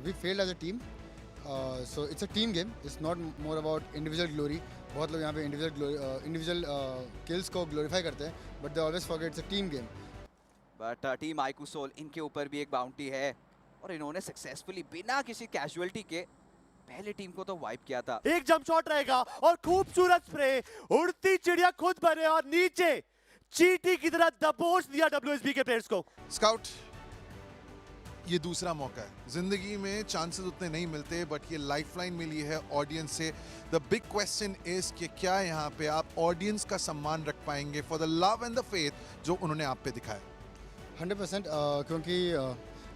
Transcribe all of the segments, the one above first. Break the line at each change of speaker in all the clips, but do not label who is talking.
we failed as a team. So it's a team game. It's not more about individual glory. बहुत लोग यहाँ पे individual kills को glorify करते हैं, but they always forget it's a team game.
But team आईकू सोल इनके ऊपर भी एक बाउंटी है और इन्होंने सक्सेसफुली बिना किसी कैजुअलिटी के पहले टीम को तो वाइप किया था।
एक जंप शॉट रहेगा और खूबसूरत स्प्रे, उड़ती चिड़िया खुद बने और नीचे चींटी की तरह दबोच दिया WSB के प्लेयर्स को।
स्काउट, ये दूसरा मौका है। जिंदगी में चांसेस उतने नहीं मिलते, बट ये लाइफलाइन मिली है ऑडियंस से। द बिग क्वेश्चन इज कि क्या यहाँ पे आप ऑडियंस का सम्मान रख पाएंगे for the love and the faith जो उन्होंने आप पे दिखाया।
100% क्योंकि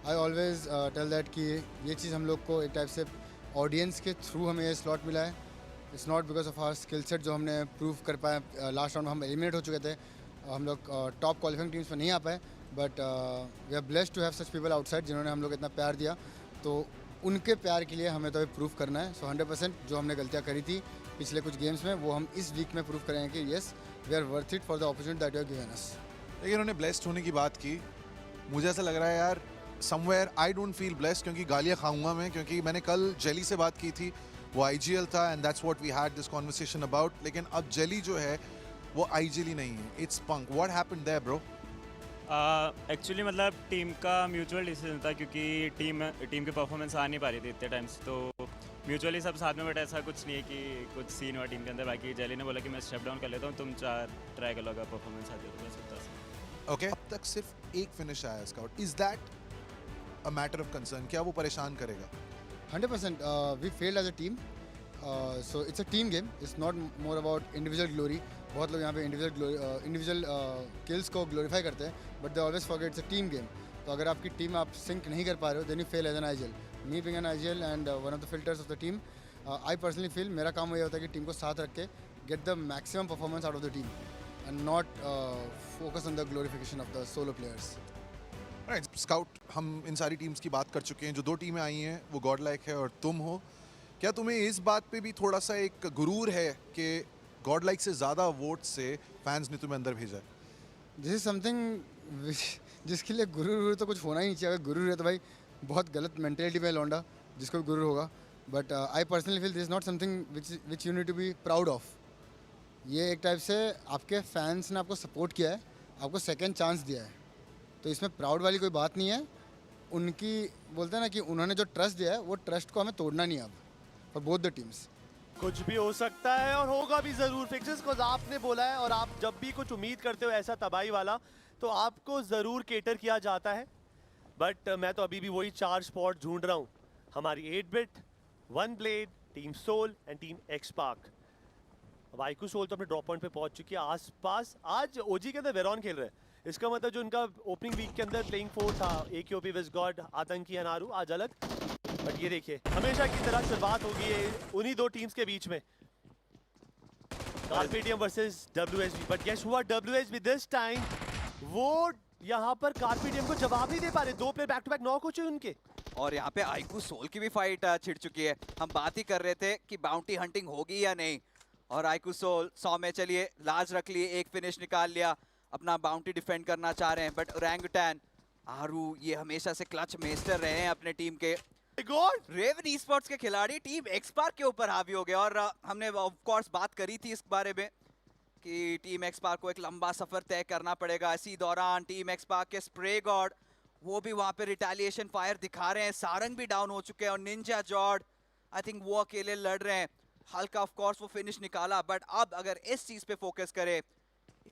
आई ऑलवेज टेल दैट कि ये चीज़ हम लोग को एक टाइप से ऑडियंस के थ्रू हमें ये स्लॉट मिला है। It's not because of our skill set जो हमने प्रूव कर पाए। लास्ट राउंड में हम एलिमिनेट हो चुके थे, हम लोग टॉप क्वालिफाइंग टीम्स में नहीं आ पाए, but we are blessed to have such people outside जिन्होंने हम लोग इतना प्यार दिया। तो उनके प्यार के लिए हमें तो प्रूव करना है। सो 100% जो हमने गलतियाँ करी थी पिछले कुछ गेम्स में वो हम इस वीक में प्रूव करेंगे कि yes we are worth it for the opportunity that you are given us.
लेकिन उन्होंने ब्लेस्ड होने की बात की, मुझे ऐसा लग रहा है यार somewhere I don't feel blessed, क्योंकि गालियाँ खाऊंगा मैं, क्योंकि मैंने कल जेली से बात की थी, वो IGL था and that's what we had this conversation about. लेकिन अब जेली जो है वो IGL नहीं है, it's Punk. What happened there bro?
Actually मतलब टीम का म्यूचुअल डिसीजन था, क्योंकि टीम की परफॉर्मेंस आ नहीं पा रही थी इतने टाइम से, तो म्यूचुअली सब साथ में, बट ऐसा कुछ नहीं है कि कुछ सीन हुआ टीम के अंदर। बाकी जेली ने बोला कि मैं स्टेप डाउन कर लेता हूँ, तुम 4 ट्राई कर लो, अगर परफॉर्मेंस आती है तो बस उतना सा।
ओके, अब तक सिर्फ एक फिनिश आया scout. Is that a matter of concern? क्या वो परेशान करेगा?
100% we failed as a team. So it's a team game. It's not more about individual glory. बहुत लोग यहाँ पे individual kills को glorify करते हैं, but they always forget it's a team game. तो अगर आपकी टीम आप sync नहीं कर पा रहे हो, then you fail as an IGL. Me being an IGL and one of the filters of the team, I personally feel मेरा काम ये होता है कि टीम को साथ रख के get the maximum performance out of the team and not focus on the glorification of the solo players.
Right scout, हम इन सारी टीम्स की बात कर चुके हैं। जो 2 टीमें आई हैं वो गॉड लाइक है और तुम हो। क्या तुम्हें इस बात पे भी थोड़ा सा एक गुरूर है कि गॉड लाइक से ज़्यादा वोट से फैंस ने तुम्हें अंदर भेजा है?
दिस इज समथिंग जिसके लिए गुरूर तो कुछ होना ही नहीं चाहिए। अगर गुरूर है तो भाई बहुत गलत मेंटेलिटी में लौंडा जिसको भी गुरूर होगा। But I personally feel this is not something which you need to be proud of. ये एक टाइप से आपके फैंस ने आपको सपोर्ट किया है, आपको सेकेंड चांस दिया है, तो इसमें प्राउड वाली कोई बात नहीं है। उनकी बोलते हैं ना कि उन्होंने जो ट्रस्ट दिया है वो ट्रस्ट को हमें तोड़ना नहीं है अब फॉर बोथ द टीम्स।
कुछ भी हो सकता है और होगा भी जरूर फिक्सेस को आपने बोला है, और आप जब भी कुछ उम्मीद करते हो ऐसा तबाही वाला तो आपको जरूर केटर किया जाता है। बट मैं तो अभी भी वही 4 स्पॉट ढूंढ रहा हूँ। हमारी 8-Bit, one blade, team soul and team XSpark. अब आईकू सोल तो अपने ड्रॉप पॉइंट पे पहुंच चुकी है। आसपास आज ओजी के अंदर वेरॉन खेल रहे हैं, इसका मतलब जो उनका ओपनिंग वीक के अंदर प्लेइंग 4 था, AQOP, विज़गॉड, आतंकी, अनारू, आज अलग। बट ये देखिए हमेशा की तरह शुरुआत होगी उन्हीं 2 टीम्स के बीच में, कार्पेडियम वर्सेस WSB। बट गेस हुआ WSB दिस टाइम वो यहाँ पर कार्पेडियम को जवाब नहीं दे पा रहे। 2 player back to back knock हो चुके उनके,
और यहाँ पे आईकू सोल की भी फाइट छिड़ चुकी है। हम बात ही कर रहे थे कि बाउंटी हंटिंग होगी या नहीं, और आईकू सोल 100 में चलिए लाज रख लिए, एक फिनिश निकाल लिया, अपना बाउंटी डिफेंड करना चाह रहे हैं। बट ओरंगुटैन, आरू ये हमेशा से क्लच मेस्टर रहे हैं अपने टीम के। रेवन ई-स्पोर्ट्स के खिलाड़ी टीम एक्सपार्क के ऊपर हावी हो गए, और हमने ऑफ कोर्स बात करी थी इस बारे में कि टीम एक्सपार्क को एक लंबा सफर तय करना पड़ेगा। इसी दौरान टीम एक्सपार्क के स्प्रे गॉड वो भी वहां पे रिटेलिएशन फायर दिखा रहे हैं। सारंग भी डाउन हो चुके हैं और निंजा जॉर्ड आई थिंक वो अकेले लड़ रहे हैं। हल्का ऑफ कोर्स वो फिनिश निकाला, बट अब अगर इस चीज पे फोकस करे,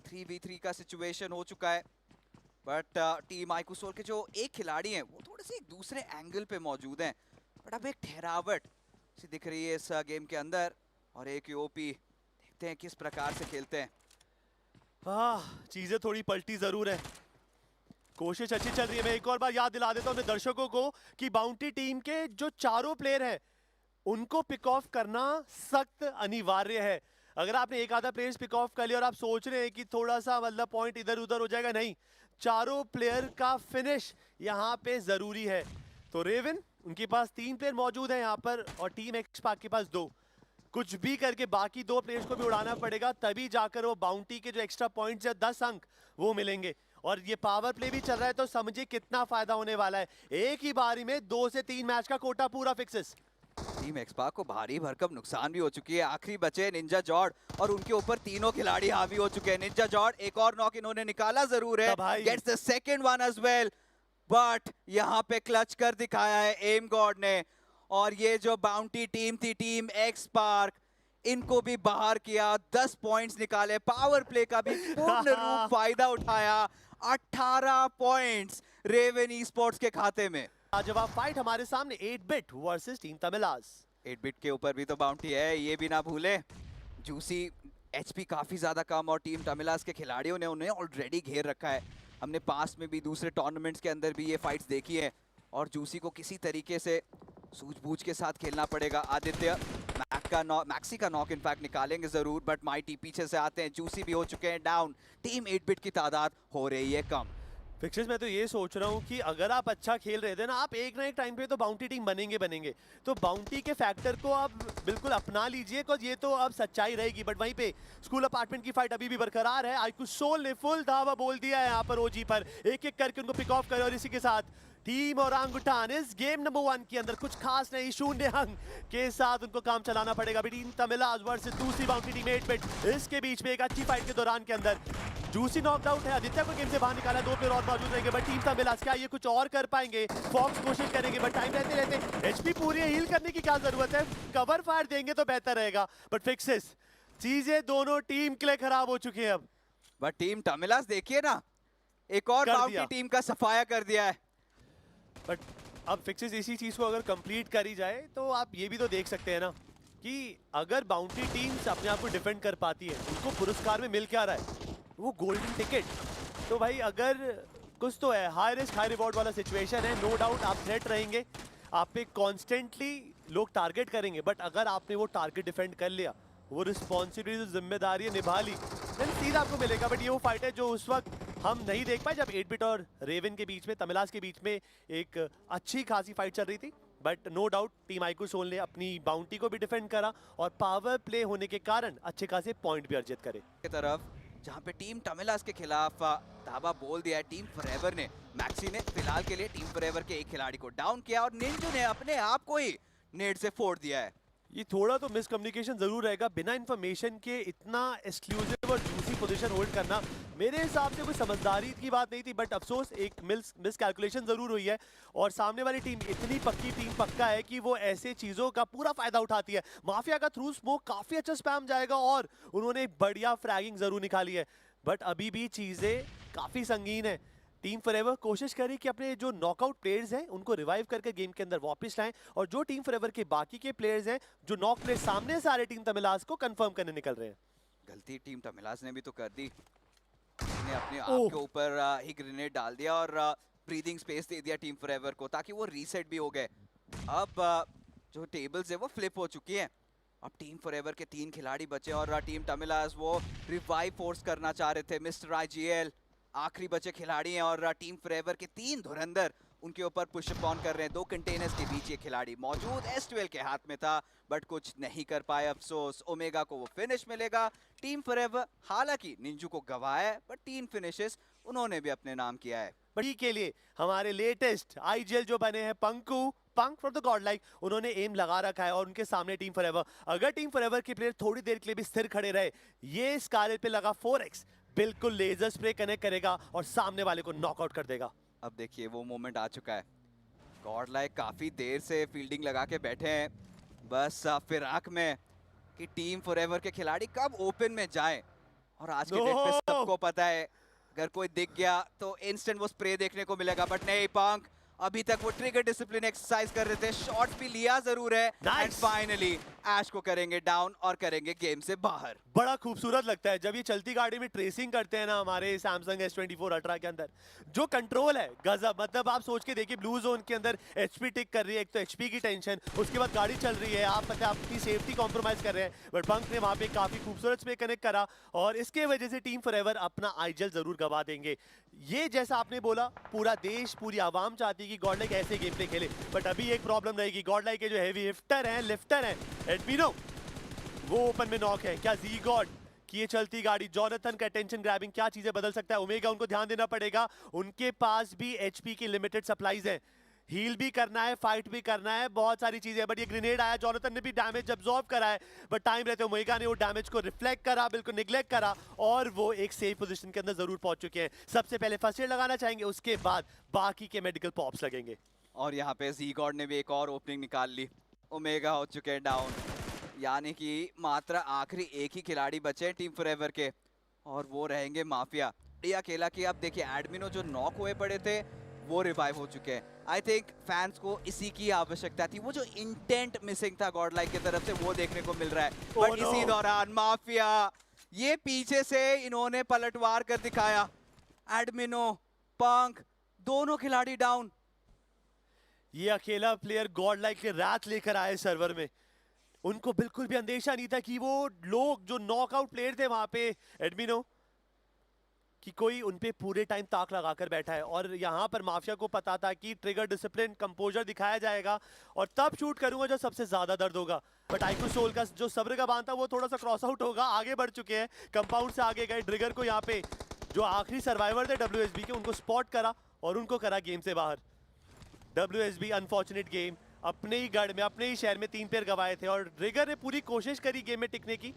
3v3 का सिचुएशन हो चुका है। बट टीम आईकू सोल के जो एक खिलाड़ी हैं वो थोड़े से एक दूसरे एंगल पे मौजूद हैं, बट अब एक ठहरावट सी दिख रही है इस गेम के अंदर। और AQOP देखते हैं किस प्रकार से खेलते हैं।
चीजें थोड़ी पलटी जरूर है, कोशिश अच्छी चल रही है। मैं एक और बार याद दिला देता हूं अपने दर्शकों को कि बाउंटी टीम के जो 4 प्लेयर हैं उनको पिक ऑफ करना सख्त अनिवार्य है। अगर आपने एक आधा प्लेयर्स पिक ऑफ कर लिया और आप सोच रहे हैं कि थोड़ा सा मतलब पॉइंट इधर उधर हो जाएगा, नहीं, 4 प्लेयर का फिनिश यहाँ पे जरूरी है। तो रेवन उनके पास 3 प्लेयर मौजूद हैं यहाँ पर, और टीम एक्सपार्क के पास 2। कुछ भी करके बाकी 2 प्लेयर्स को भी उड़ाना पड़ेगा, तभी जाकर वो बाउंटी के जो एक्स्ट्रा पॉइंट्स है 10 अंक वो मिलेंगे। और ये पावर प्ले भी चल रहा है, तो समझिए कितना फायदा होने वाला है। एक ही बारी में 2 से 3 मैच का कोटा पूरा फिक्सेस।
टीम एक्सपार्क को भारी भरकम नुकसान भी हो चुकी है। आखिरी बचे निंजा जॉर्ड और उनके ऊपर तीनों खिलाड़ी हावी हो चुके हैं। निंजा जॉर्ड एक और नॉक इन्होंने निकाला जरूर है, gets the second one as well, but यहाँ पे क्लच कर दिखाया है एम गॉड ने। और ये जो बाउंटी टीम थी, टीम एक्सपार्क, इनको भी बाहर किया, 10 पॉइंट्स निकाले, पावर प्ले का भी पूर्ण रूप फायदा उठाया। 18 पॉइंट्स रेवन ई स्पोर्ट्स के खाते में।
जवाब फाइट हमारे सामने 8-बिट वर्सेस टीम तमिलास।
8-बिट के ऊपर भी तो बाउंटी है, ये भी ना भूले। जूसी एचपी काफी ज्यादा कम और टीम तमिलास के खिलाड़ियों ने उन्हें ऑलरेडी घेर रखा है। हमने पास्ट में भी दूसरे टूर्नामेंट्स के अंदर भी ये फाइट्स देखी है और जूसी को किसी तरीके से सूझबूझ के साथ खेलना पड़ेगा। आदित्य मैक्सी का नॉक इनफैक्ट निकालेंगे जरूर, बट माइटी पीछे से आते हैं। जूसी भी हो चुके हैं डाउन, टीम 8-बिट की तादाद हो रही है कम।
फिक्सेस मैं तो ये सोच रहा हूँ कि अगर आप अच्छा खेल रहे थे ना, आप एक ना एक टाइम पे तो बाउंटी टीम बनेंगे। तो बाउंटी के फैक्टर को आप बिल्कुल अपना लीजिए, बिकॉज ये तो अब सच्चाई रहेगी। बट वहीं पे स्कूल अपार्टमेंट की फाइट अभी भी बरकरार है। आईकुसोल ने फुल धावा बोल दिया है यहाँ पर ओजी पर, एक करके उनको पिक ऑफ करे। और इसी के साथ टीम ओरांगुटान इस गेम नंबर 1 के अंदर कुछ खास नहीं, शून्य अंक के साथ उनको काम चलाना पड़ेगा। टीम तमिलास वर्सेस दूसरी बाउंटी टीम 8-बिट, इसके बीच में एक अच्छी फाइट के दौरान के अंदर जूसी नॉकड आउट है। आदित्य को गेम से बाहर निकाला, 2 प्लेयर और मौजूद रहेंगे। बट टीम तमिलास क्या ये कुछ और कर पाएंगे? फॉक्स कोशिश करेंगे, बट टाइम रहते रहते एचपी पूरी हील करने की क्या जरूरत है? कवर फायर देंगे तो बेहतर रहेगा। बट फिक्सेस, चीजें दोनों टीम के लिए खराब हो चुकी है अब।
बट टीम तमिलास देखिए ना, एक और बाउंटी टीम का सफाया कर दिया है।
बट अब फिक्सेस इसी चीज को अगर कंप्लीट करी जाए तो आप ये भी तो देख सकते हैं ना कि अगर बाउंटी टीम्स अपने आप को डिफेंड कर पाती है, उनको पुरस्कार में मिल क्या रहा है? वो गोल्डन टिकट। तो भाई अगर कुछ तो है, हाई रिस्क हाई रिवॉर्ड वाला सिचुएशन है। नो डाउट आप थ्रेट रहेंगे, आप पे कॉन्स्टेंटली लोग टारगेट करेंगे। बट अगर आपने वो टारगेट डिफेंड कर लिया, वो रिस्पॉन्सिबिलिटी, जो जिम्मेदारी निभा ली, देन सीधा आपको मिलेगा। बट ये वो फाइट है जो उस वक्त हम नहीं देख पाए जब 8-बिट और रेवन के बीच में, तमिलास के बीच में एक अच्छी खासी फाइट चल रही थी। बट नो डाउट टीम आईकुसोल ने अपनी बाउंटी को भी डिफेंड करा और पावर प्ले होने के कारण अच्छे खासे पॉइंट भी अर्जित करे।
की तरफ जहां पे टीम तमिलास के खिलाफ धावा बोल दिया है टीम फॉरएवर ने। मैक्सी ने फिलहाल के लिए टीम फॉरएवर के एक खिलाड़ी को डाउन किया और निंजू ने अपने आप को ही नेट से फोड़ दिया है।
ये थोड़ा तो मिसकम्युनिकेशन जरूर रहेगा, बिना इंफॉर्मेशन के इतना एक्सक्लूसिव और जूसी पोजीशन होल्ड करना मेरे हिसाब से कोई समझदारी की बात नहीं थी। बट अफसोस एक मिस कैलकुलेशन जरूर हुई है और सामने वाली टीम इतनी पक्की टीम पक्का है कि वो ऐसे चीजों का पूरा फायदा उठाती है। माफिया का थ्रू स्मोक काफी अच्छा स्पैम जाएगा और उन्होंने बढ़िया फ्रैगिंग जरूर निकाली है। बट अभी भी चीजें काफी संगीन है। टीम फॉरएवर कोशिश करी कि अपने जो नॉकआउट प्लेयर्स हैं उनको रिवाइव करके गेम के अंदर वापस लाएं, और जो टीम फॉरएवर के बाकी के प्लेयर्स हैं जो नॉक प्लेयर सामने से आ रहे टीम तमिलास को कंफर्म करने निकल रहे हैं।
गलती टीम तमिलास ने भी तो कर दी, उसने अपने आप के ऊपर ही ग्रेनेड डाल दिया और ब्रीदिंग स्पेस दे दिया टीम फॉरएवर को, ताकि वो रीसेट भी हो गए। अब जो टेबल्स है वो फ्लिप हो चुकी है। अब टीम फॉरएवर के 3 खिलाड़ी बचे और टीम तमिलास वो रिवाइव फोर्स करना चाह रहे थे। मिस्टर आईजीएल आखिरी बचे खिलाड़ी हैं और टीम फॉरएवर के 3 धुरंधर उनके ऊपर पुशअप ऑन कर रहे हैं। 2 कंटेनर्स के बीच ये खिलाड़ी मौजूद, S12 के हाथ में था बट कुछ नहीं कर पाए। अफसोस, ओमेगा को वो फिनिश मिलेगा। टीम फॉरएवर हालांकि निंजू को गवाया है बट 3 फिनिशेस उन्होंने भी अपने नाम किया है।
बड़ी के लिए हमारे लेटेस्ट आईजीएल जो बने हैं पंक फ्रॉम द गॉडलाइक, उन्होंने एम लगा रखा है और उनके सामने टीम फॉरएवर। अगर टीम फॉरएवर के प्लेयर थोड़ी देर के लिए भी स्थिर खड़े रहे, ये स्कारलेट पे लगा 4x बिल्कुल लेजर स्प्रे कनेक्ट करेगा और सामने वाले को नॉकआउट कर देगा।
अब देखिए वो मोमेंट आ चुका है। गॉडलाइक काफी देर से फील्डिंग लगा के बैठे हैं, बस फिराक में कि टीम फॉरएवर के खिलाड़ी कब ओपन में जाएं। और आज के डेट पे सबको पता है अगर कोई दिख गया तो इंस्टेंट वो स्प्रे देखने को मिलेगा। बट नहीं, पंक अभी तक वो ट्रिगर डिसिप्लिन एक्सरसाइज कर रहे थे, शॉट भी लिया जरूर है एंड फाइनली ऐश को करेंगे डाउन और करेंगे गेम से बाहर।
बड़ा खूबसूरत लगता है जब ये चलती गाड़ी में ट्रेसिंग करते हैं ना हमारे सैमसंग S24 अल्ट्रा के अंदर, जो कंट्रोल है गजब। मतलब आप सोच के देखिए, ब्लू जोन के अंदर HP टिक कर रही है, एक तो HP की टेंशन, उसके बाद गाड़ी चल रही है, आप मतलब आपकी सेफ्टी कॉम्प्रोमाइज कर रहे हैं। बट पंक ने वहां पे काफी खूबसूरत स्प्रे कनेक्ट करा और इसके वजह से टीम फॉरएवर अपना आईजीएल जरूर गवा देंगे। ये जैसा आपने बोला, पूरा देश पूरी आवाम चाहती है कि गॉडलाइक ऐसे गेम प्ले खेले। बट अभी एक प्रॉब्लम रहेगी, गॉडलाइक के जो हेवी लिफ्टर हैं एडमिनो, वो ओपन में नॉक है। क्या जी गॉड कि ये चलती गाड़ी, जॉनथन का अटेंशन ग्रैबिंग क्या चीजें बदल सकता है। ओमेगा उनको ध्यान देना पड़ेगा, उनके पास भी एचपी की लिमिटेड सप्लाईज है, हील भी करना है, फाइट भी करना है, बहुत सारी चीजें। बट ये ग्रेनेड आया, जॉनथन ने भी डैमेज अब्सॉर्ब करा है, बट टाइम रहते ओमेगा ने वो डैमेज को रिफ्लेक्ट करा, बिल्कुल निग्लेक्ट करा, और वो एक सेफ पोजीशन के अंदर जरूर पहुंच चुके हैं। सबसे पहले फर्स्ट एड लगाना चाहेंगे, उसके बाद बाकी के मेडिकल पॉप्स लगेंगे।
और यहाँ पे ज़ी-गॉड ने भी एक और ओपनिंग निकाल ली। ओमेगा हो चुके हैं डाउन, यानी कि मात्र आखिरी एक ही खिलाड़ी बचे हैं टीम फॉरएवर के, और वो रहेंगे माफिया। ये अकेला कि आप देखिए एडमिनो जो नॉक हुए पड़े थे वो रिवाइव हो चुके हैं। आई थिंक फैंस को इसी की आवश्यकता थी, वो जो इंटेंट मिसिंग था गॉड लाइक की तरफ से वो देखने को मिल रहा है। बट इसी दौरान माफिया ये पीछे से इन्होंने पलटवार कर दिखाया। एडमिनो, पंक, दोनों खिलाड़ी डाउन।
ये अकेला प्लेयर गॉड लाइक के रात लेकर आए सर्वर में, उनको बिल्कुल भी अंदेशा नहीं था कि वो लोग जो नॉकआउट प्लेयर थे वहां पे एडमिनो कि कोई उनपे पूरे टाइम ताक लगाकर बैठा है। और यहाँ पर माफिया को पता था कि ट्रिगर, डिसिप्लिन, कंपोजर दिखाया जाएगा और तब शूट करूंगा जब सबसे ज्यादा दर्द होगा। बट आइकू सोल का जो सब्र का बांध था वो थोड़ा सा क्रॉस आउट होगा, आगे बढ़ चुके हैं, कंपाउंड से आगे गए। ट्रिगर को यहाँ पे जो आखिरी सर्वाइवर थे WSB के, उनको स्पॉट करा और उनको करा गेम से बाहर। WSB अनफॉर्चुनेट गेम, अपने ही गढ़ में, अपने ही शहर में 3 पैर गवाए थे, और ट्रिगर ने पूरी कोशिश करी गेम में टिकने की,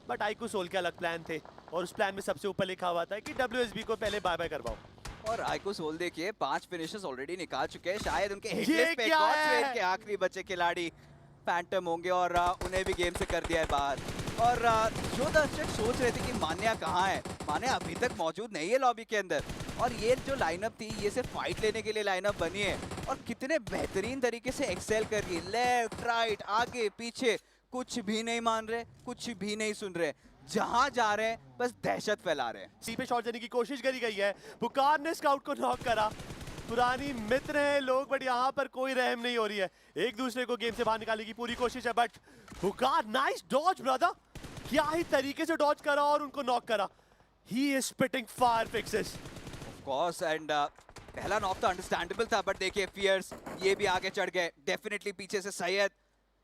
बट आइकू सोल के अलग प्लान थे, और उस प्लान में सबसे ऊपर लिखा हुआ था कि WSB को पहले बाय बाय करवाओ।
और आइकू सोल देखिए 5 फिनिशेस ऑलरेडी निकाल चुके हैं, शायद उनके
ये
हिटलिस्ट पे
क्या
गॉड
है?
स्वेन के आखिरी बचे खिलाड़ी फैंटम होंगे, और उन्हें भी गेम से कर दिया है बाहर। और जो दर्शक सोच रहे थे कि मान्या कहाँ है, मान्या अभी तक मौजूद नहीं है लॉबी के अंदर, और ये जो लाइनअप थी ये सिर्फ फाइट लेने के लिए लाइनअप बनी है, और कितने बेहतरीन तरीके से एक्सेल कर रही है। लेफ्ट राइट आगे पीछे कुछ भी नहीं मान रहे, कुछ भी नहीं सुन रहे, जहां जा रहे हैं बस दहशत फैला रहे हैं।
सी पे शॉट देने की कोशिश करी गई है, पुकार ने स्काउट को नॉक करा। पुरानी मित्र हैं लोग, बट यहाँ पर कोई रहम नहीं हो रही है, एक दूसरे को गेम से बाहर निकालने की पूरी कोशिश है। बट पुकार, नाइस डॉज ब्रदर, क्या ही तरीके से डॉज करा और उनको नॉक करा। He is spitting fire fixes
of course, and पहला नॉक तो अंडरस्टैंडेबल था, बट देखिए फियर्स ये भी आगे चढ़ गए। डेफिनेटली पीछे से सैयद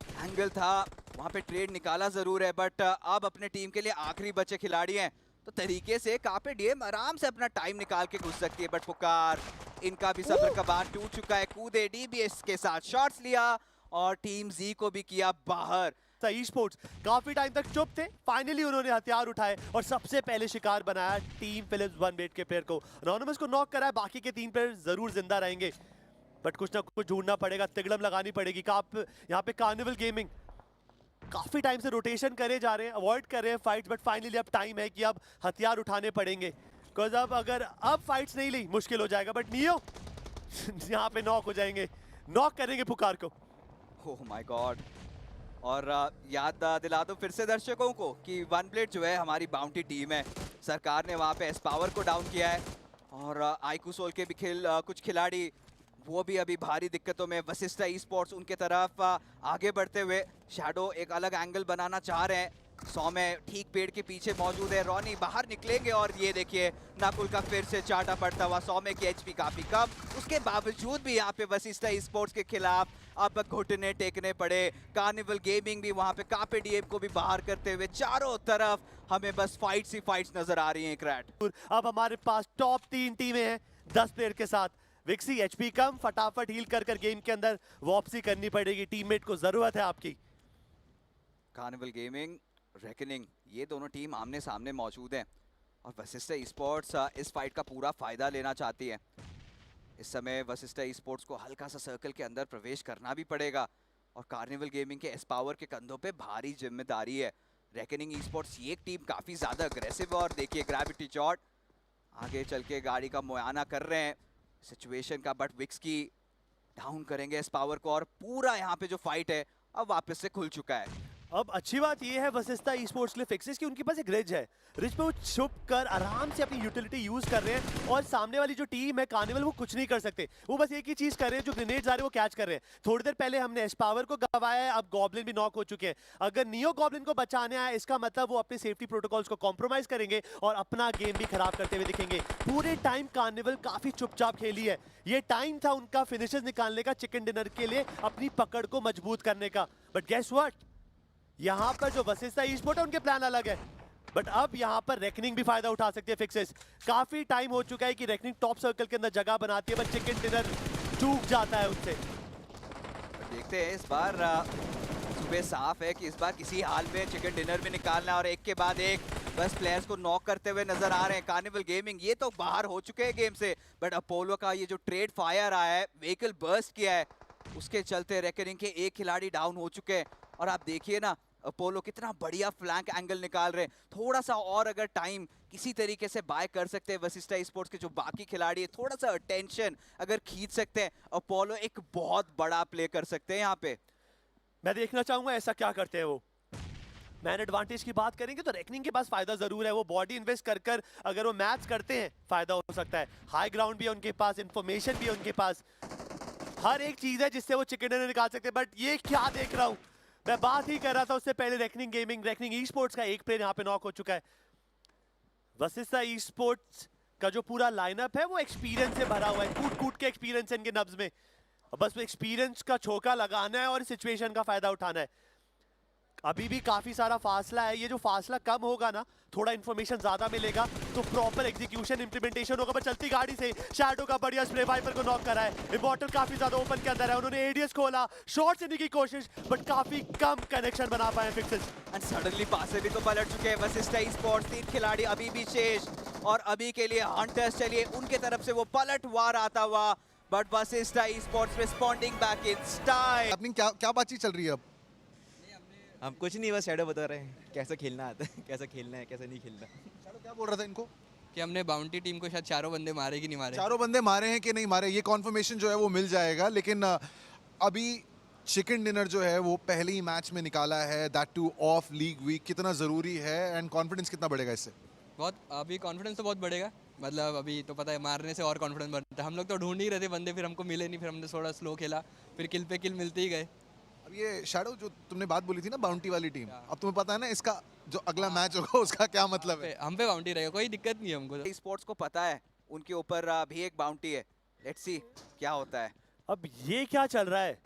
एंगल था, वहां पे ट्रेड निकाला जरूर है, बट अब अपने टीम के लिए आखिरी बचे खिलाड़ी हैं, तो तरीके से कापे डीएम आराम से अपना टाइम निकाल के घुस सकती है। बट पुकार, इनका भी सब्र का बांध टूट चुका है। कूदे डीबीएस के साथ शॉट्स लिया और टीम जी को भी किया बाहर।
ई स्पोर्ट्स काफी टाइम तक चुप थे, फाइनली उन्होंने हथियार उठाए और सबसे पहले शिकार बनाया टीम फिलिप्स 1 के प्लेयर को। एनोनिमस को नॉक कराया, बाकी के 3 प्लेयर जरूर जिंदा रहेंगे, बट कुछ ना कुछ ढूंढना पड़ेगा, तिगड़म लगानी पड़ेगी। यहाँ पे कार्निवल गेमिंग काफी टाइम से रोटेशन करे जा रहे हैं, अवॉइड कर रहे हैं फाइट्स, बट फाइनली अब टाइम है कि अब हथियार उठाने पड़ेंगे, बिकॉज अब अगर अब फाइट्स नहीं ली मुश्किल हो जाएगा। बट नियो यहाँ पे नॉक हो जाएंगे, नॉक करेंगे पुकार को।
Oh my God. और याद दिला दो फिर से दर्शकों को कि वन प्लेट जो है हमारी बाउंटी टीम है, सरकार ने वहाँ पे एस पावर को डाउन किया है, और आइकू सोल के भी कुछ खिलाड़ी वो भी अभी भारी दिक्कतों में। वशिष्ठा ई स्पोर्ट्स उनके तरफ आगे बढ़ते हुए शैडो एक अलग एंगल बनाना चाह रहे हैं। सौम्य ठीक पेड़ के पीछे मौजूद है, रॉनी बाहर निकलेंगे, और ये देखिए नकुल का फिर से चाटा पड़ता हुआ। सौम्य की एचपी काफी कम, उसके बावजूद भी यहाँ पे वशिष्ठा ई स्पोर्ट्स के खिलाफ अब घुटने टेकने पड़े। कार्निवल गेमिंग भी वहाँ पे कापे डीएम को भी बाहर करते हुए, चारों तरफ हमें बस फाइट्स ही फाइट्स नजर आ रही हैं। क्रैट,
अब हमारे पास टॉप 3 टीमें हैं 10 प्लेयर के साथ। विक्सी एचपी कम, फटाफट हील कर गेम के अंदर वापसी करनी पड़ेगी, टीममेट को जरूरत है आपकी।
कार्निवल गेमिंग, रेकनिंग, ये दोनों टीम आमने सामने मौजूद हैं, और वशिष्ठा ई स्पोर्ट्स इस फाइट का पूरा फायदा लेना चाहती है। इस समय वशिष्ठा ई स्पोर्ट्स को हल्का सा सर्कल के अंदर प्रवेश करना भी पड़ेगा, और कार्निवल गेमिंग के एस पावर के कंधों पे भारी जिम्मेदारी है। रेकनिंग ई स्पोर्ट्स ये टीम काफी ज्यादा अग्रेसिव है, और देखिए ग्रेविटी शॉट आगे चल के गाड़ी का मुआयना कर रहे हैं सिचुएशन का, बट विक्स की डाउन करेंगे इस पावर को, और पूरा यहाँ पे जो फाइट है अब वापस से खुल चुका है।
अब अच्छी बात यह है वशिष्ठा ई स्पोर्ट्स के लिए फिक्सेस कि उनके पास एक रिज है, रिज पे वो छुप कर आराम से अपनी यूटिलिटी यूज कर रहे हैं, और सामने वाली जो टीम है कार्निवल वो कुछ नहीं कर सकते, वो बस एक ही चीज कर रहे हैं, जो ग्रेनेड्स आ रहे हैं वो कैच कर रहे हैं। थोड़ी देर पहले हमने एस पावर को गवाया है, अब गॉब्लिन भी नॉक हो चुके हैं। अगर नियो गॉब्लिन को बचाने आए, इसका मतलब वो अपने सेफ्टी प्रोटोकॉल्स को कॉम्प्रोमाइज करेंगे और अपना गेम भी खराब करते हुए दिखेंगे। पूरे टाइम कार्निवल काफी चुपचाप खेली है, ये टाइम था उनका फिनिशेस निकालने का, चिकन डिनर के लिए अपनी पकड़ को मजबूत करने का। बट गेस व्हाट, यहाँ पर जो वशिष्ठा ई स्पोर्ट्स है उनके प्लान अलग है। बट अब यहाँ पर रेकनिंग भी फायदा उठा सकती है फिक्सेस। काफी टाइम हो चुका है कि रेकनिंग टॉप सर्कल के अंदर जगह बनाती है, बट चिकन डिनर चूक जाता है उससे।
देखते हैं इस बार सुबह साफ है कि इस बार किसी हाल में चिकन डिनर में निकालना है और एक के बाद एक बस प्लेयर्स को नॉक करते हुए नजर आ रहे हैं। कार्निवल गेमिंग ये तो बाहर हो चुके हैं गेम से, बट अपोलो का ये जो ट्रेड फायर आया है, व्हीकल बर्स्ट किया है, उसके चलते रेकनिंग के एक खिलाड़ी डाउन हो चुके हैं। और आप देखिए ना अपोलो कितना बढ़िया फ्लैंक एंगल निकाल रहे हैं। थोड़ा सा और अगर टाइम किसी तरीके से बाय कर सकते हैं वशिष्ठा स्पोर्ट्स के जो बाकी खिलाड़ी है, थोड़ा सा अटेंशन अगर खींच सकते हैं, अपोलो एक बहुत बड़ा प्ले कर सकते हैं यहाँ पे।
मैं देखना चाहूंगा ऐसा क्या करते हैं वो। मैन एडवांटेज की बात करेंगे तो रेकनिंग के पास फायदा जरूर है। वो बॉडी इन्वेस्ट कर कर अगर वो मैच करते हैं फायदा हो सकता है। हाई ग्राउंड भी है उनके पास, इंफॉर्मेशन भी है उनके पास, हर एक चीज है जिससे वो चिकन डिनर निकाल सकते हैं। बट ये क्या देख रहा हूँ, मैं बात ही कर रहा था उससे पहले reckoning gaming, reckoning e sports का एक प्लेयर यहाँ पे नॉक हो चुका है। वशिष्ठा ई स्पोर्ट्स का जो पूरा लाइनअप है वो एक्सपीरियंस से भरा हुआ है, कूट कूट के एक्सपीरियंस है इनके नब्ज में। बस एक्सपीरियंस का छोका लगाना है और सिचुएशन का फायदा उठाना है। अभी भी काफी सारा फासला है, ये जो फासला कम होगा ना, थोड़ा इंफॉर्मेशन ज्यादा मिलेगा तो प्रॉपर एग्जीक्यूशन इंप्लीमेंटेशन होगा। पर चलती गाड़ी से शैडो का बढ़िया स्प्रे, वाइपर को नॉक करा है। इमॉर्टल काफी ज्यादा ओपन के अंदर है, उन्होंने एडीएस खोला, शॉट लेने की कोशिश, बट काफी कम कनेक्शन बना पाए फिक्सेस।
एंड सडनली पास से भी तो पलट चुके हैं वशिष्ठा स्पोर्ट्स। 3 खिलाड़ी अभी भी शेष, और अभी के लिए हंटर्स चलिए उनके तरफ से वो पलटवार आता हुआ, but Vashishtha sports responding back in style.
अपनी क्या बातचीत चल रही है अब?
हम कुछ नहीं, बस शैडो बता रहे हैं कैसा खेलना आता है, कैसा खेलना है, कैसा नहीं खेलना।
शाडो क्या बोल रहा था इनको?
कि हमने बाउंटी टीम को शायद 4 बंदे मारे कि नहीं मारे।
4 बंदे मारे हैं कि नहीं मारे, ये कॉन्फर्मेशन जो है वो मिल जाएगा। लेकिन अभी चिकन डिनर जो है वो पहले ही मैच में निकाला है, that too of league week, कितना ज़रूरी है एंड कॉन्फिडेंस कितना बढ़ेगा इससे?
बहुत, अभी कॉन्फिडेंस तो बहुत बढ़ेगा। मतलब अभी तो पता है मारने से और कॉन्फिडेंस बढ़ता है। हम लोग तो ढूंढ ही रहे थे बंदे, फिर हमको मिले नहीं, फिर हमने थोड़ा स्लो खेला, फिर किल पे किल मिलते ही गए।
अब ये शैडो जो तुमने बात बोली थी ना बाउंटी वाली टीम, अब तुम्हें पता है ना इसका जो अगला मैच होगा उसका क्या मतलब है?
हम पे बाउंटी रहेगा, कोई दिक्कत नहीं है हमको तो।
स्पोर्ट्स को पता है उनके ऊपर भी एक बाउंटी है। लेट्स सी क्या होता है।
अब ये क्या चल रहा है,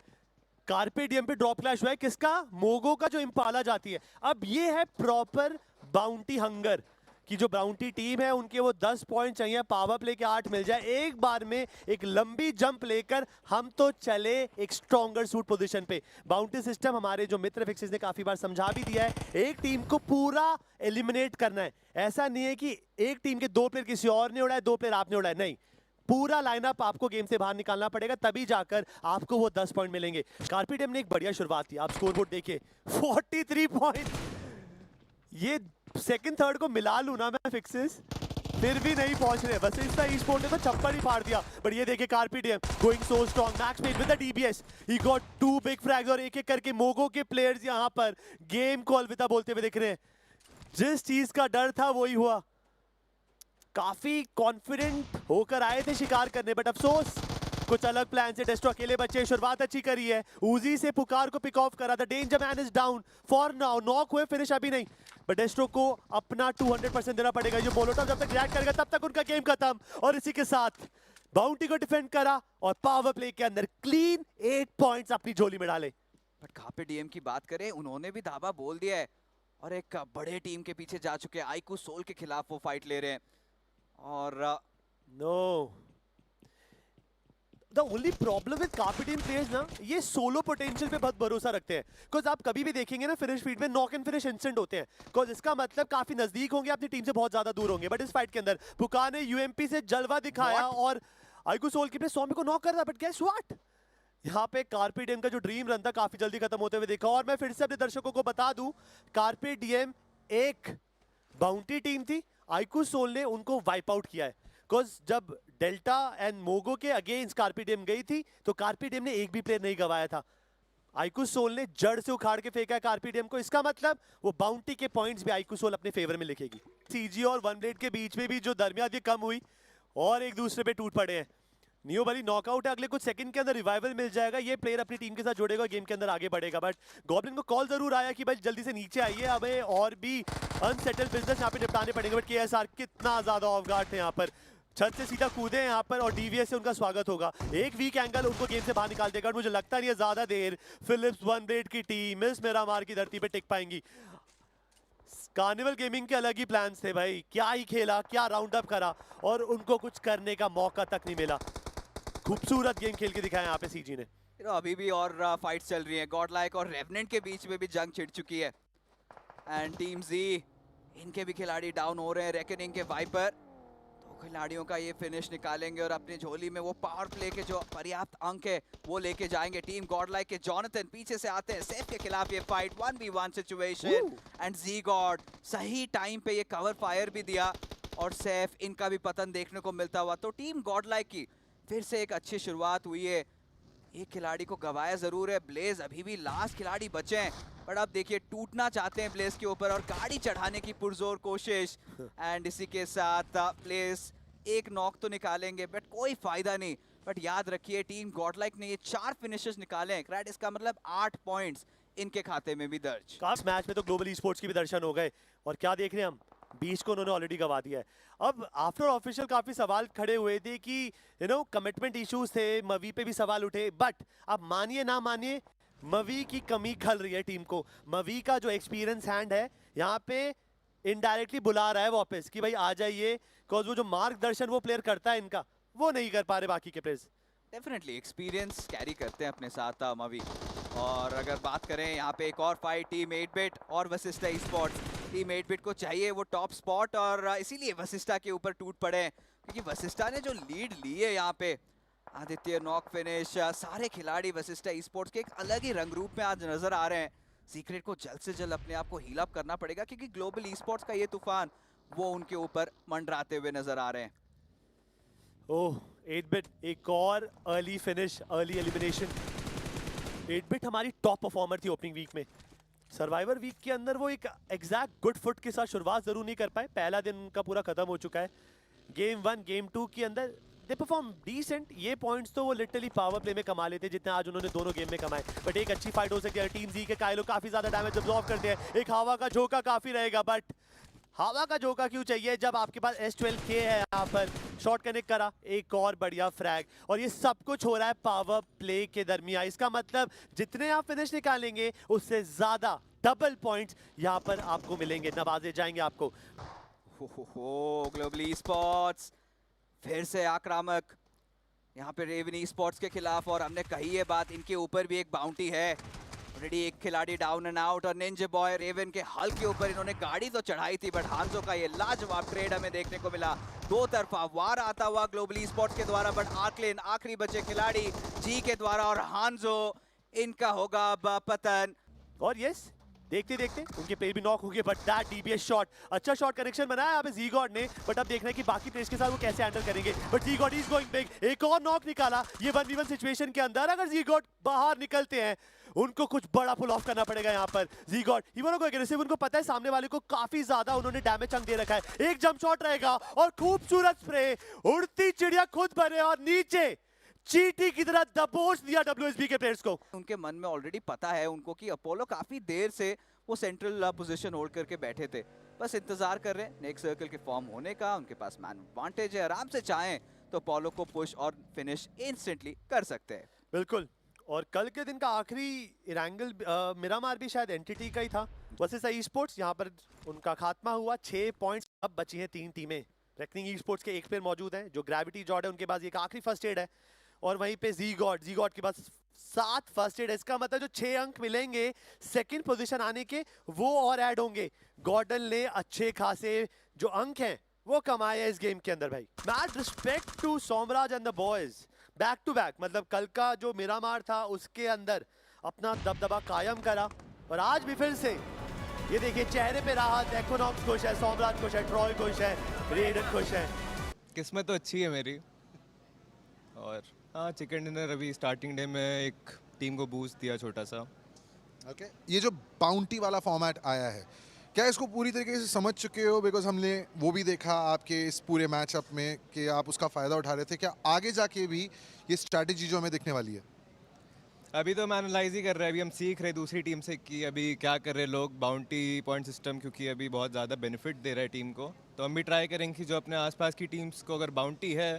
कार्पे डीएम पे ड्रॉप क्लैश हुआ है, किसका? मोगो का, जो इम्पाला जाती है। अब ये है प्रॉपर बाउंटी हंगर कि जो बाउंटी टीम है उनके वो 10 पॉइंट चाहिए, पावर प्ले के 8 मिल जाए, एक बार में एक लंबी जंप लेकर हम तो चले एक स्ट्रॉन्गर सूट पोजीशन पे। बाउंटी सिस्टम हमारे जो मित्र फिक्सेस ने काफी बार समझा भी दिया है, एक टीम को पूरा एलिमिनेट करना है। ऐसा नहीं है कि एक टीम के 2 प्लेयर किसी और ने उड़ाए, 2 प्लेयर आपने उड़ाए, नहीं, पूरा लाइनअप आपको गेम से बाहर निकालना पड़ेगा, तभी जाकर आपको वो 10 पॉइंट मिलेंगे। कार्पीडियम ने एक बढ़िया शुरुआत की, आप स्कोरबोर्ड देखिए 43 पॉइंट। ये सेकंड थर्ड को मिला लूं ना मैं फिक्सेस, फिर भी नहीं पहुंच रहे। बस इस ई स्पोर्ट ने तो छप्पर ही फाड़ दिया। बट ये देखिए Carpediem going so strong, max page with the DBS, he got 2 big frags, और एक एक करके मोगो के प्लेयर्स यहां पर गेम को अलविदा बोलते हुए दिख रहे हैं। जिस चीज का डर था वही हुआ। काफी कॉन्फिडेंट होकर आए थे शिकार करने, बट अफसोस कुछ अलग प्लान से डेस्ट्रो अकेले बचे। शुरुआत अच्छी करी है, उजी से पुकार को पिक ऑफ करा था। Danger man is down for now, knock हुए, फिनिश अभी नहीं, बट डेस्ट्रो को अपना 200% देना पड़ेगा। ये मोलोटॉव जब तक रिएक्ट करेगा तब तक उनका गेम खत्म। और इसी के साथ बाउंटी को डिफेंड करा और पावर प्ले के अंदर क्लीन 8 पॉइंट्स अपनी झोली में डाले।
बट कार्पे डीएम की बात करें, उन्होंने भी दावा बोल दिया है और एक बड़े टीम के पीछे जा चुके हैं। आईकू सोल के खिलाफ वो फाइट ले रहे हैं। और
no, the only problem with Carpe team players ना, ये सोलो पोटेंशियल पे बहुत भरोसा रखते हैं। बिकॉज आप कभी भी देखेंगे ना फिनिश फीड में नॉक एंड फिनिश इंस्टेंट होते हैं, बिकॉज इसका मतलब काफी नजदीक होंगे, अपनी टीम से बहुत ज्यादा दूर होंगे। बट इस फाइट के अंदर पुकार ने यूएमपी से जलवा दिखाया और आईकू सोल के प्लेयर सौम्य को नॉक कर रहा, बट गेस व्हाट, यहाँ पे कार्पे डीएम का जो ड्रीम रन था काफी जल्दी खत्म होते हुए देखा। और मैं फिर से अपने दर्शकों को बता दूं, कार्पे डीएम एक बाउंटी टीम थी, आईकू सोल ने उनको वाइप आउट किया है। बिकॉज जब डेल्टा एंड मोगो के अगेंस्ट कार्पीडियम गई थी तो कार्पीडियम ने एक भी प्लेयर नहीं गवाया था। आईकू सोल ने जड़ से उखाड़ के फेंका है कार्पीडियम को, इसका मतलब वो बाउंटी के पॉइंट्स भी आईकू सोल अपने फेवर में लिखेगी। सीजी और वन ब्लेड के बीच में भी जो दरमियान कम हुई और एक दूसरे पे टूट पड़े हैं। नियो बली नॉकआउट है, अगले कुछ सेकंड के अंदर रिवाइवल मिल जाएगा, ये प्लेयर अपनी टीम के साथ जुड़ेगा, गेम के अंदर आगे बढ़ेगा। बट गॉब्लिन को कॉल जरूर आया कि भाई जल्दी से नीचे आइए, हमें और भी अनसेटल बिजनेस यहाँ पे निपटाने पड़ेंगे। बट केएसआर कितना ज्यादा ऑफ गार्ड थे यहाँ पर, छत से सीधा कूदे हैं यहाँ पर और डीवीएस से उनका स्वागत होगा। एक वीक एंगल उनको गेम से बाहर निकाल देगा और मुझे लगता नहीं है ज्यादा देर फिलिप्स वन ब्लेड की टीम इस मेरा मार की धरती पे टिक पाएंगी। कार्निवल गेमिंग के अलग ही प्लान्स थे भाई, क्या ही खेला, क्या राउंड अप करा और उनको कुछ करने का मौका तक नहीं मिला। खूबसूरत गेम खेल के दिखाया यहाँ पे सीजी ने।
अभी भी और फाइट्स चल रही हैं, गॉड लाइक और रेवनेंट के बीच में भी जंग छिड़ चुकी है। एंड टीम जी, इनके भी खिलाड़ी डाउन हो रहे हैं। रेकनिंग के वाइपर दो खिलाड़ियों का ये फिनिश निकालेंगे और अपनी झोली में वो पावर प्ले के जो पर्याप्त अंक है वो लेके जाएंगे। टीम गॉड लाइक के जॉनथन पीछे से आते हैं, सेफ के खिलाफ ये फाइट 1v1 सिचुएशन एंड जी गॉड सही टाइम पे ये कवर फायर भी दिया और सेफ इनका भी पतन देखने को मिलता हुआ। तो टीम गॉड लाइक की फिर से एक अच्छी शुरुआत हुई है। एक खिलाड़ी को गवाया जरूर है, ब्लेज अभी भी लास्ट खिलाड़ी बचे हैं, बट अब देखिए टूटना चाहते हैं ब्लेज के ऊपर और गाड़ी चढ़ाने की पुरजोर कोशिश। एंड इसी के साथ ब्लेज एक नॉक तो निकालेंगे बट कोई फायदा नहीं। बट याद रखिए टीम गॉडलाइक ने ये 4 फिनिशेस निकाले हैं, राइट? इसका मतलब 8 पॉइंट्स इनके खाते में भी दर्ज।
काफ मैच में तो ग्लोबल ई स्पोर्ट्स के भी दर्शन हो गए और क्या देख रहे हैं हम, 20 को उन्होंने ऑलरेडी गवा दिया है। अब आफ्टर ऑफिशियल काफी सवाल खड़े हुए थे कि कमिटमेंट इश्यूज थे, मवी पे भी सवाल उठे, बट अब मानिए ना मानिए मवी की कमी खल रही है टीम को। मवी का जो एक्सपीरियंस हैंड है यहाँ पे इनडायरेक्टली बुला रहा है वापस कि भाई आ जाइए, बिकॉज वो जो मार्गदर्शन वो प्लेयर करता है इनका, वो नहीं कर पा रहे बाकी के प्लेयर्स।
डेफिनेटली एक्सपीरियंस कैरी करते हैं अपने साथ मवी। और अगर बात करें यहाँ पे एक और फाइट टीम 8-बिट और वशिष्ठा ई-स्पोर्ट्स, टीम 8-बिट को चाहिए वो टॉप स्पॉट और इसीलिए वशिष्ठा के ऊपर टूट पड़े क्योंकि वशिष्ठा ने जो लीड ली है यहाँ पे, आदित्य नॉक फिनिश, सारे खिलाड़ी वशिष्ठा ई-स्पोर्ट्स के एक अलग ही रंग रूप में आज नजर आ रहे हैं। सीक्रेट को जल्द से जल्द अपने आप को हील अप करना पड़ेगा क्योंकि ग्लोबल ई-स्पोर्ट्स का ये तूफान वो उनके ऊपर मंडराते हुए नजर आ रहे हैं।
ओह 8-बिट एक और अर्ली फिनिश, अर्ली एलिमिनेशन। 8-बिट हमारी टॉप परफॉर्मर थी ओपनिंग वीक में। सर्वाइवर वीक के अंदर वो एक एग्जैक्ट गुड फुट के साथ शुरुआत जरूर नहीं कर पाए, पहला दिन उनका पूरा खत्म हो चुका है। गेम 1 गेम 2 के अंदर दे परफॉर्म डिसेंट, ये पॉइंट्स तो वो लिटरली पावर प्ले में कमा लेते जितने आज उन्होंने दोनों गेम में कमाए। बट एक अच्छी फाइट हो सकती है, टीम जी के कायलो काफी ज्यादा डैमेज अब्सॉर्ब करते हैं, एक हवा का झोंका काफी रहेगा, बट हवा का झोंका क्यों चाहिए जब आपके पास S12K है। यहाँ पर शॉट कनेक्ट करा, एक और बढ़िया फ्रैग, और ये सब कुछ हो रहा है पावर प्ले के दरमियान। इसका मतलब जितने आप फिनिश निकालेंगे उससे ज्यादा डबल पॉइंट्स यहाँ पर आपको मिलेंगे, नवाजे जाएंगे आपको।
हो ग्लोबल ई-स्पोर्ट्स फिर से आक्रामक यहाँ पे रेवन ई-स्पोर्ट्स के खिलाफ, और हमने कही है बात, इनके ऊपर भी एक बाउंटी है। ऑलरेडी एक खिलाड़ी डाउन एंड आउट और निंजा बॉय रेवन के हल के ऊपर इन्होंने गाड़ी तो चढ़ाई थी, बट हांजो का ये लाजवाब ट्रेड हमें देखने को मिला। दो तरफा वार आता हुआ ग्लोबल ई-स्पोर्ट्स के द्वारा, बट आर्कलेन आखिरी बचे खिलाड़ी जी के द्वारा और हांजो इनका होगा अब पतन।
और यस देखते देखते उनके पे भी नॉक हो गए, बट दैट डीबीएस शॉट, अच्छा शॉट कनेक्शन बनाया यहाँ पे जी-गॉड ने, बट अब देखना है कि बाकी प्लेयर्स के साथ वो कैसे हैंडल करेंगे। बट जी-गॉड इज गोइंग बिग, एक और नॉक निकाला। ये 1v1 सिचुएशन के अंदर अगर जी-गॉड बाहर निकलते हैं, उनको कुछ बड़ा पुल ऑफ करना पड़ेगा यहाँ पर। जी-गॉड इवन को एग्रेसिव, उनको पता है सामने वाले को काफी ज्यादा उन्होंने डैमेज चंक दे रखा है। एक जंप शॉट रहेगा और खूबसूरत स्प्रे, उड़ती चिड़िया खुद बने और नीचे चींटी की तरह दबोच दिया WSB के प्लेयर्स को।
उनके मन में ऑलरेडी पता है उनको कि अपोलो काफी देर से वो सेंट्रल पोजीशन होल्ड करके बैठे थे, बस इंतजार कर रहे हैं नेक्स्ट सर्कल के फॉर्म होने का। उनके पास मैन एडवांटेज है, आराम से चाहें तो अपोलो को पुश और फिनिश इंस्टेंटली कर सकते हैं।
बिल्कुल, और कल के दिन का आखिरी इरांगल मिरामार भी शायद एंटिटी का ही था वर्सेस ई-स्पोर्ट्स, यहाँ पर उनका खात्मा हुआ। 6 पॉइंट्स, अब बची हैं 3 टीमें। रेकनिंग ई-स्पोर्ट्स के एक प्लेयर मौजूद हैं जो ग्रेविटी जॉर्ड है, उनके पास एक आखिरी फर्स्ट एड है, और वहीं पे जी-गॉड के पास 7 फर्स्ट एड है। इसका मतलब जो 6 अंक मिलेंगे सेकंड पोजीशन आने के, वो और ऐड होंगे। गॉर्डन ने अच्छे खासे जो अंक हैं वो कमाए हैं इस गेम के अंदर भाई। Match respect to Somraj and the boys, back to back, मतलब कल का जो मिरामार था उसके अंदर अपना दबदबा कायम करा, और आज भी फिर से ये देखिए चेहरे पे राहत। एक्विनॉक्स खुश है, सोमराज खुश है, ट्रॉय खुश है, रेडन खुश है।
किस्मत तो अच्छी है मेरी, और हाँ चिकन डिनर अभी स्टार्टिंग डे में एक टीम को बूस्ट दिया छोटा सा।
ओके, ये जो बाउंटी वाला फॉर्मेट आया है, क्या इसको पूरी तरीके से समझ चुके हो? बिकॉज हमने वो भी देखा आपके इस पूरे मैचअप में कि आप उसका फ़ायदा उठा रहे थे। क्या आगे जाके भी ये स्ट्रैटेजी जो हमें दिखने वाली है?
अभी तो हम एनालाइज ही कर रहे हैं, अभी हम सीख रहे हैं दूसरी टीम से कि अभी क्या कर रहे हैं लोग बाउंटी पॉइंट सिस्टम, क्योंकि अभी बहुत ज़्यादा बेनिफिट दे रहा है टीम को। तो हम भी ट्राई करेंगे कि जो अपने आसपास की टीम्स को अगर बाउंटी है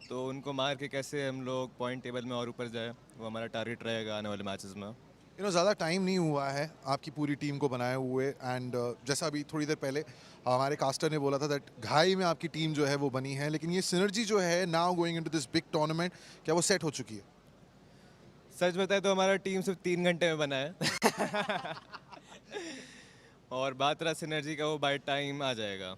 तो उनको मार के कैसे हम लोग पॉइंट टेबल में और ऊपर जाए, वो हमारा टारगेट रहेगा आने वाले मैचेस में।
ज़्यादा टाइम नहीं हुआ है आपकी पूरी टीम को बनाए हुए एंड जैसा अभी थोड़ी देर पहले हमारे कास्टर ने बोला था दैट घाई में आपकी टीम जो है वो बनी है, लेकिन ये सिनर्जी जो है now going into this big tournament, क्या वो सेट हो चुकी है?
सच बताए तो हमारा टीम सिर्फ 3 घंटे में बना है और बात रहा सिनर्जी का, वो बाय टाइम आ जाएगा।